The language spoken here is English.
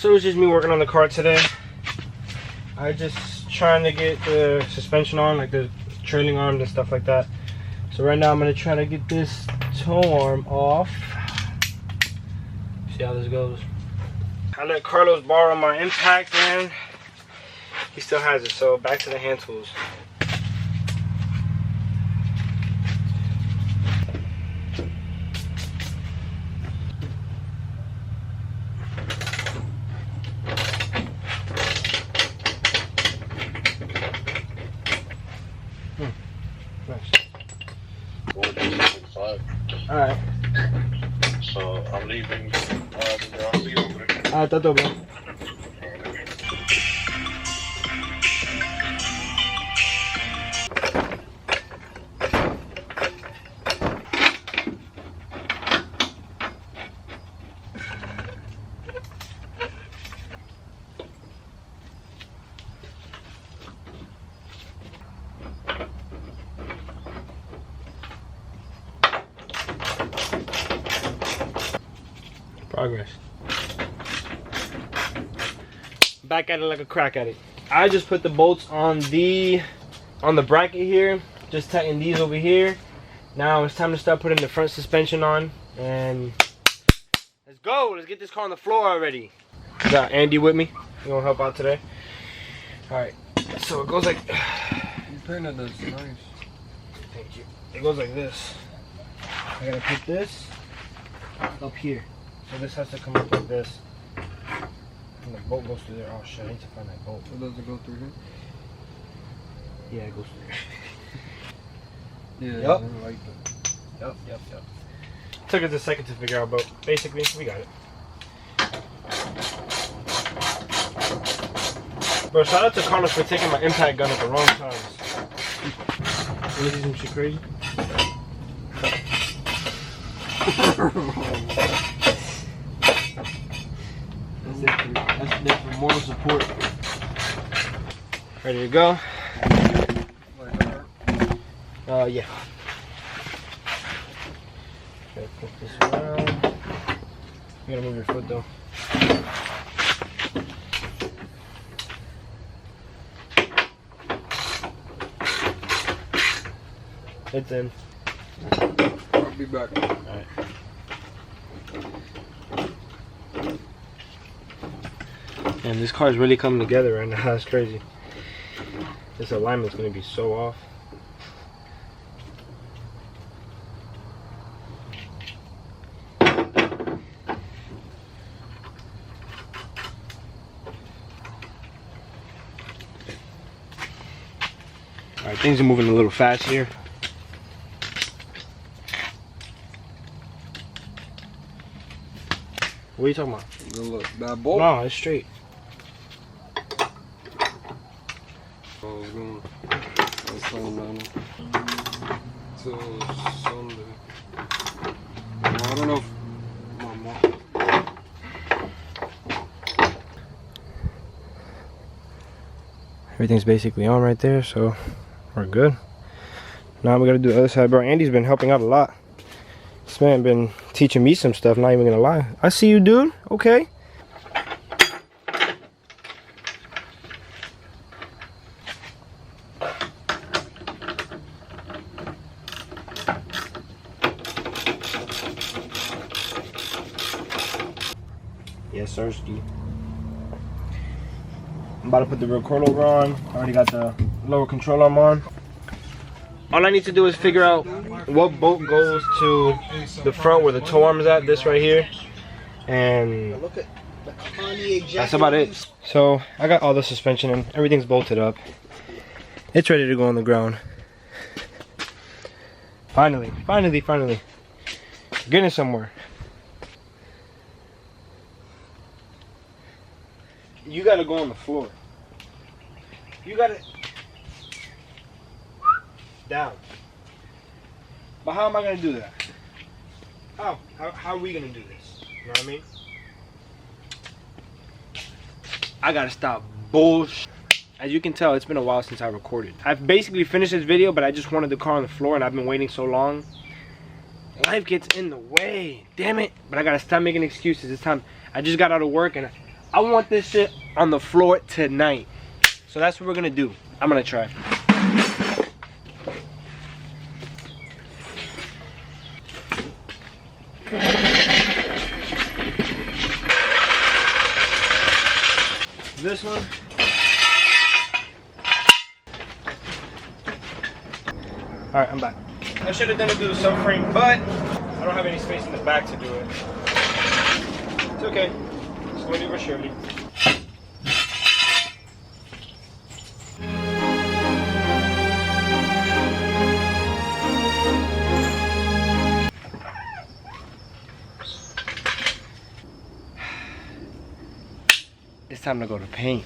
so it's just me working on the car today. I just trying to get the suspension on, like the trailing arms and stuff like that. So right now I'm gonna try to get this tow arm off. See how this goes. I let Carlos borrow my impact, and he still has it. So back to the hand tools. Alright. So I'm leaving. I'll see you over there. Alright, tá bom. Progress. Back at it like a crack at it. I just put the bolts on the bracket here. Just tighten these over here. Now it's time to start putting the front suspension on, and let's go. Let's get this car on the floor already. Got Andy with me. You gonna help out today? All right. So it goes like. You painted this nice. Thank you. It goes like this. I gotta put this up here. So this has to come up like this. And the bolt goes through there. Oh shit, I need to find that bolt. So does it go through here? Yeah, it goes through there. Yeah, Yep. I like that. Yep. Took us a second to figure out, but basically, we got it. Bro, shout out to Carlos for taking my impact gun at the wrong times. You see some shit crazy? That's there for moral support. Ready to go? Yeah. Okay, put this around. You gotta move your foot though. It's in. I'll be back. Alright. And this car is really coming together right now. That's crazy. This alignment's gonna be so off. Alright, things are moving a little fast here. What are you talking about? Good look. That bolt? No, it's straight. Oh, it's going. That's all down till Sunday. I don't know if my mom. Everything's basically on right there, so we're good. Now we gotta do the other side, bro. Andy's been helping out a lot. This man been teaching me some stuff, not even gonna lie. I see you, dude. Okay. Yes, sir, Steve. I'm about to put the rear coilover on. I already got the lower control arm on. All I need to do is figure out what bolt goes to the front where the tow arm is at, this right here. And that's about it. So I got all the suspension and everything's bolted up. It's ready to go on the ground. Finally. Getting somewhere. You gotta go on the floor. You gotta down. But how am I gonna do that? How are we gonna do this? You know what I mean? I gotta stop bullshit. As you can tell, it's been a while since I recorded. I've basically finished this video, but I just wanted the car on the floor and I've been waiting so long. Life gets in the way, damn it. But I gotta stop making excuses. It's time. I just got out of work and I want this shit on the floor tonight. So that's what we're gonna do. I'm gonna try. This one. All right, I'm back. I should have done it through the subframe, but I don't have any space in the back to do it. It's okay. Slowly but surely. It's time to go to paint.